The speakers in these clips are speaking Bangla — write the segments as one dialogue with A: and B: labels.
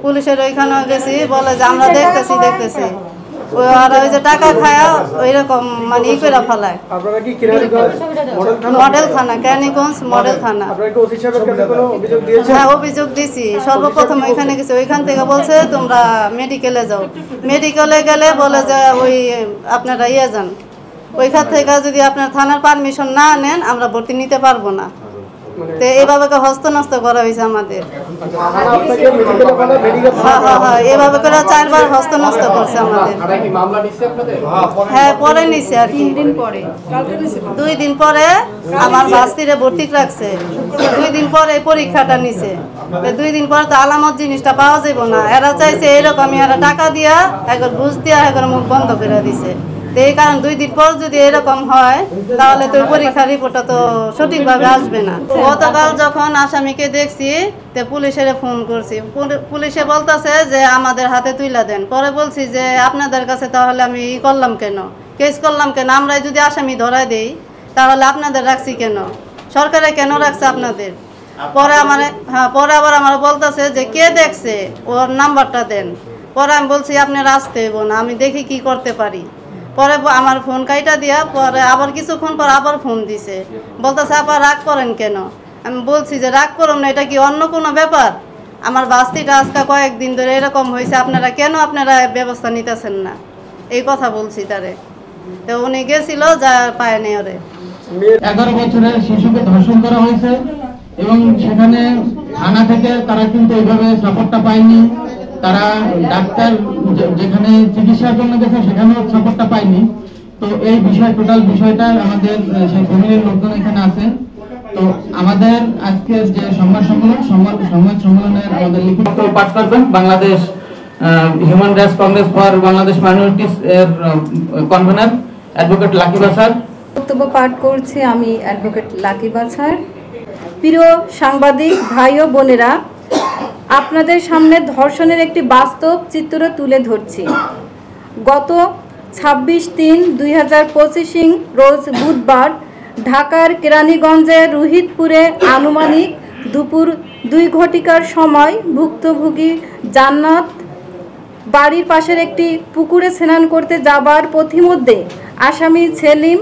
A: পুলিশের ওইখানেও গেছি, বলে যে আমরা দেখতেছি আর ওই যে টাকা খায়া ওই রকম মানে ই করে ফেলায়। মডেল থানা, কেরানীগঞ্জ মডেল থানা। হ্যাঁ, অভিযোগ দিছি। সর্বপ্রথম ওইখানে গেছি, ওইখান থেকে বলছে তোমরা মেডিকেলে যাও। মেডিকেলে গেলে বলে যে ওই আপনারা যান, ওইখান থেকে যদি আপনার থানার পারমিশন না নেন আমরা ভর্তি নিতে পারবো না। তো এইভাবে হস্তনস্ত করা হয়েছে আমাদের। হ্যাঁ, এভাবে করে 4 বার হস্তনস্ত করছে আমাদের। হ্যাঁ, পরে নিছে আর কি, 2 দিন পরে আমার বাস্তিরে ভর্তি রাখছে। 2 দিন পরে পরীক্ষাটা নিছে। 2 দিন পরে তো আলামত জিনিসটা পাওয়া যাবে না। এরা চাইছে এরকমই, এরা টাকা দিয়া একবার ঘুষ দিয়া একবার মুখ বন্ধ করে দিছে। এই কারণ 2 দিন পর যদি এরকম হয় তাহলে তো পরীক্ষার রিপোর্টটা তো সঠিকভাবে আসবে না। গতকাল যখন আসামিকে দেখছি তো পুলিশের ফোন করছি, পুলিশে বলতেছে যে আমাদের হাতে তুইলা দেন। পরে বলছি যে আপনাদের কাছে তাহলে আমি করলাম কেন, কেস করলাম কেন, আমরাই যদি আসামি ধরাই দেই তাহলে আপনাদের রাখছি কেন, সরকারে কেন রাখছে আপনাদের। পরে আবার আমার বলতেছে যে কে দেখছে ওর নাম্বারটা দেন। পরে আমি বলছি আপনার আসতে হইব না, আমি দেখি কি করতে পারি। পরে আমার ফোন কাইটা দিয়া পরে আবার কিছুক্ষণ পর আবার ফোন দিছে, বলতেছে আপা রাগ করেন কেন। আমি বলছি যে রাগ করুন না, এটা কি অন্য কোনো ব্যাপার? আমার বাস্তিটা আজকে কয়েকদিন ধরে এরকম হয়েছে, আপনারা ব্যবস্থা নিতেছেন না, এই কথা বলছি তারে। তো উনি গেছিল, যা পায় নেই। ওরে
B: 11 বছরের শিশুকে ধর্ষণ করা হয়েছে এবং সেখানে থানা থেকে তারা কিন্তু এইভাবে সাপোর্টটা পায়নি। তারা ডাক্তার যেখানে চিকিৎসার জন্য গেছে সেখানেও সাপোর্টটা পায়নি। তো এই বিষয়, টোটাল বিষয়টা আমাদের সেই ফ্যামিলির লোকজন এখানে আছে। তো আমাদের আজকের যে সংবাদ সম্মেলনের আমাদের লিখিত পাঠ করবেন Bangladesh human rights Congress for Bangladesh minorities এর কনভেনর অ্যাডভোকেট লাকি বাছার।
C: বক্তব্য পাঠ করছি আমি, অ্যাডভোকেট লাকি বাছার। প্রিয় সাংবাদিক ভাই ও বোনেরা, আপনাদের সামনে ধর্ষণের একটি বাস্তব চিত্র তুলে ধরছি। গত 26/3/2025 রোজ বুধবার ঢাকার কেরানীগঞ্জের রুহিতপুরে আনুমানিক দুপুর 2 ঘটিকার সময় ভুক্তভোগী জান্নাত বাড়ির পাশের একটি পুকুরে স্নান করতে যাবার পথিমধ্যে আসামি সেলিম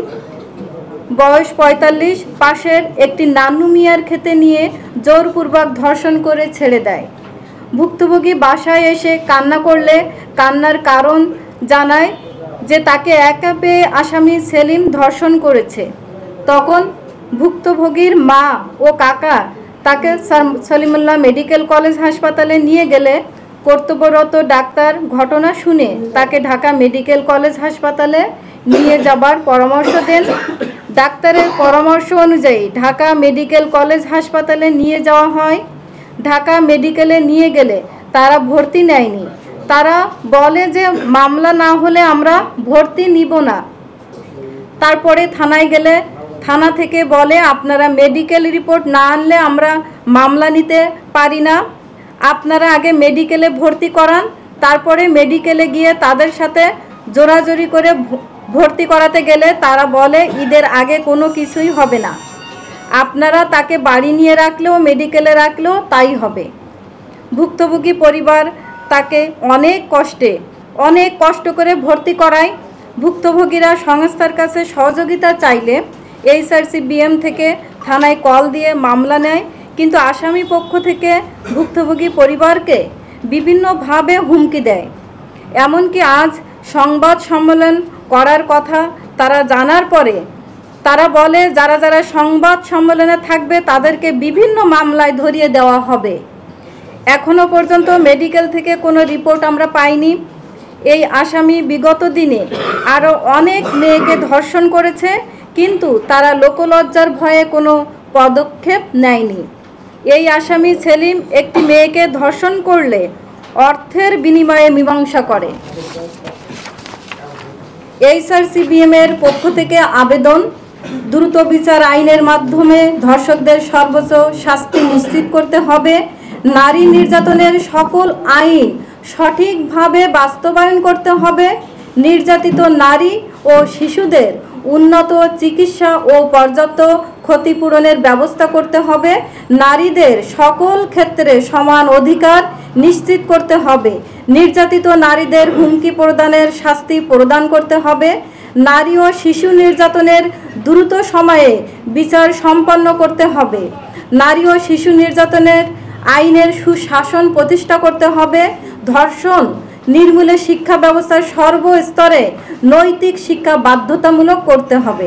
C: বয়স 45 পাশের একটি নান্নু মিয়ার খেতে নিয়ে জোরপূর্বক ধর্ষণ করে ছেড়ে দেয়। ভুক্তভোগী বাসায় এসে কান্না করলে কান্নার কারণ জানায় যে তাকে একা পেয়ে আসামি সেলিম ধর্ষণ করেছে। তখন ভুক্তভোগীর মা ও কাকা তাকে সলিমুল্লাহ মেডিকেল কলেজ হাসপাতালে নিয়ে গেলে কর্তব্যরত ডাক্তার ঘটনা শুনে তাকে ঢাকা মেডিকেল কলেজ হাসপাতালে নিয়ে যাবার পরামর্শ দেন। ডাক্তারের পরামর্শ অনুযায়ী ঢাকা মেডিকেল কলেজ হাসপাতালে নিয়ে যাওয়া হয়। ঢাকা মেডিকেলে নিয়ে গেলে তারা ভর্তি নেয়নি। তারা বলে যে মামলা না হলে আমরা ভর্তি নিব না। তারপরে থানায় গেলে থানা থেকে বলে আপনারা মেডিকেল রিপোর্ট না আনলে আমরা মামলা নিতে পারি না, আপনারা আগে মেডিকেলে ভর্তি করান। তারপরে মেডিকেলে গিয়ে তাদের সাথে জোরাজোরি করে ভর্তি করাতে গেলে তারা বলে ঈদের আগে কোনো কিছুই হবে না, আপনারা তাকে বাড়ি নিয়ে রাখলেও মেডিকেলে রাখলেও তাই হবে। ভুক্তভোগী পরিবার তাকে অনেক কষ্ট করে ভর্তি করায়। ভুক্তভোগীরা সংস্থার কাছে সহযোগিতা চাইলে HRCBM থেকে থানায় কল দিয়ে মামলা নেয়, কিন্তু আসামি পক্ষ থেকে ভুক্তভোগী পরিবারকে বিভিন্নভাবে হুমকি দেয়। এমনকি আজ সংবাদ সম্মেলন করার কথা তারা জানার পরে তারা বলে যারা যারা সংবাদ সম্মেলনে থাকবে তাদেরকে বিভিন্ন মামলায় ধরিয়ে দেওয়া হবে। এখনো পর্যন্ত মেডিকেল থেকে কোনো রিপোর্ট আমরা পাইনি। এই আসামি বিগত দিনে আরও অনেক মেয়েকে ধর্ষণ করেছে, কিন্তু তারা লোকলজ্জার ভয়ে কোনো পদক্ষেপ নেয়নি। এই আসামি সেলিম একটি মেয়েকে ধর্ষণ করলে অর্থের বিনিময়ে মীমাংসা করে। HRCBM এর পক্ষ থেকে আবেদন, দ্রুত বিচার আইনের মাধ্যমে ধর্ষকদের সর্বোচ্চ শাস্তি নিশ্চিত করতে হবে। নারী নির্যাতনের সকল আইন সঠিকভাবে বাস্তবায়ন করতে হবে। নির্যাতিত নারী ও শিশুদের উন্নত চিকিৎসা ও পর্যাপ্ত ক্ষতিপূরণের ব্যবস্থা করতে হবে। নারীদের সকল ক্ষেত্রে সমান অধিকার নিশ্চিত করতে হবে। নির্যাতিত নারীদের হুমকি প্রদানের শাস্তি প্রদান করতে হবে। নারী ও শিশু নির্যাতনের দ্রুত সময়ে বিচার সম্পন্ন করতে হবে। নারী ও শিশু নির্যাতনের আইনের সুশাসন প্রতিষ্ঠা করতে হবে। ধর্ষণ নির্মূলে শিক্ষা ব্যবস্থার সর্বস্তরে নৈতিক শিক্ষা বাধ্যতামূলক করতে হবে।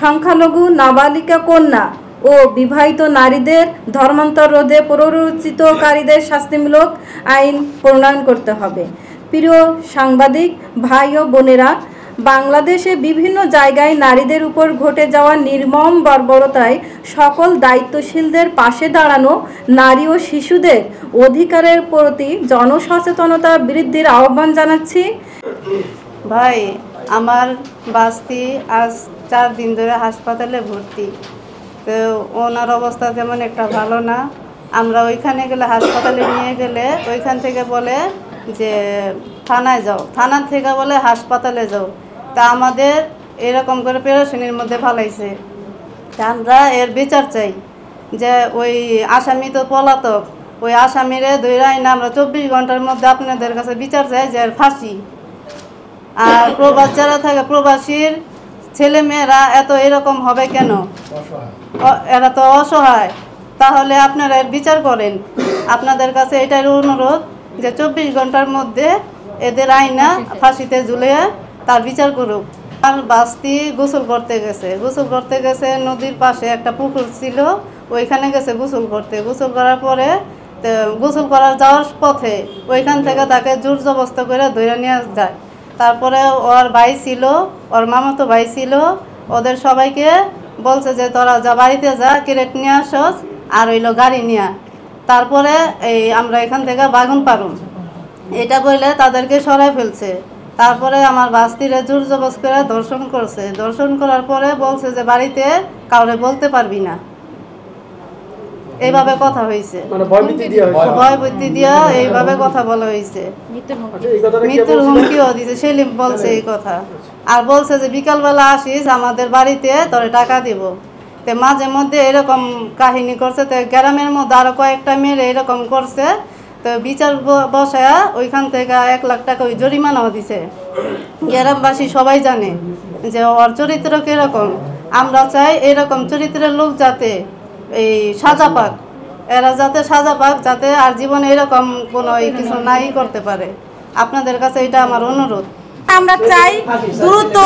C: সংখ্যালঘু, নাবালিকা কন্যা ও বিবাহিত নারীদের ধর্মান্তর রোধে প্ররোচিতকারীদের শাস্তিমূলক আইন প্রণয়ন করতে হবে। প্রিয় সাংবাদিক ভাই ও বোনেরা, বাংলাদেশে বিভিন্ন জায়গায় নারীদের উপর ঘটে যাওয়া নির্মম বর্বরতায় সকল দায়িত্বশীলদের পাশে দাঁড়ানো, নারী ও শিশুদের অধিকারের প্রতি জনসচেতনতা বৃদ্ধির আহ্বান জানাচ্ছি।
A: ভাই, আমার বাস্তি আজ 4 দিন ধরে হাসপাতালে ভর্তি। তো ওনার অবস্থা তেমন একটা ভালো না। আমরা ওইখানে গেলে, হাসপাতালে নিয়ে গেলে ওইখান থেকে বলে যে থানায় যাও, থানার থেকে বলে হাসপাতালে যাও। তা আমাদের এরকম করে পেরেশানির মধ্যে ফালাইছে। আমরা এর বিচার চাই যে ওই আসামি তো পলাতক, ওই আসামিরে ধইরাই না আমরা 24 ঘন্টার মধ্যে আপনাদের কাছে বিচার চাই যে এর ফাঁসি। আর প্রবাস যারা থাকে, প্রবাসীর ছেলে মেয়েরা এত এরকম হবে কেন? এরা তো অসহায়। তাহলে আপনারা এর বিচার করেন। আপনাদের কাছে এটাই অনুরোধ যে 24 ঘন্টার মধ্যে এদের আইনা ফাঁসিতে ঝুলে তার বিচার করুক। আর বাস্তি গোসল করতে গেছে নদীর পাশে একটা পুকুর ছিল, ওইখানে গেছে গোসল করতে। গোসল করার পরে গোসল করার যাওয়ার পথে ওইখান থেকে তাকে জোর জবস্ত করে ধরে নিয়ে যায়। তারপরে ওর ভাই ছিল, ওর মামাতো ভাই ছিল, ওদের সবাইকে বলছে যে তোরা যা বাড়িতে যা, ক্যারেট নিয়ে আসস আর হইলো গাড়ি নিয়ে। তারপরে এই আমরা এখান থেকে বাগুন পারুম এটা বলে তাদেরকে সরাই ফেলছে। তারপরে আমার বাস্তিরে জোর জবস্ত করে ধর্ষণ করছে। ধর্ষণ করার পরে বলছে যে বাড়িতে কাউরে বলতে পারবি না, এইভাবে কথা হয়েছে। ভয়ভীতি দিয়া এইভাবে কথা বলা হয়েছে। মৃত্যুর হুমকিও দিছে। সেলিম বলছে এই কথা। আর বলছে যে বিকালবেলা আসিস আমাদের বাড়িতে, তোরে টাকা দিব। তো মাঝে মধ্যে এরকম কাহিনী করছে। তো গ্রামের মধ্যে আরো কয়েকটা মেয়ের এরকম করছে। তো বিচার বসায়া ওইখান থেকে 1 লাখ টাকা ওই জরিমানাও দিছে। গ্রামবাসী সবাই জানে যে ওর চরিত্র কিরকম। আমরা চাই এরকম চরিত্রের লোক যাতে এই সাজা পাক, এরা যাতে সাজা পাক, যাতে আর জীবনে এরকম কোনো কিছু নাই করতে পারে। আপনাদের কাছে এটা আমার অনুরোধ।
D: আমরা চাই দ্রুত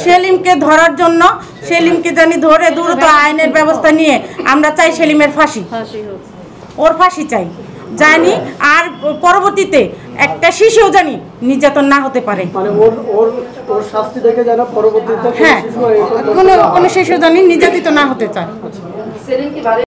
D: সেলিমকে ধরার জন্য, সেলিমকে জানি ধরে দ্রুত আইনের ব্যবস্থা নিয়ে আমরা চাই সেলিমের ফাঁসি, ওর ফাঁসি চাই জানি। আর পরবর্তীতে একটা শিশুও জানি নির্যাতন না হতে পারে। হ্যাঁ, কোনো শিশু জানি নির্যাতিত না হতে চায়।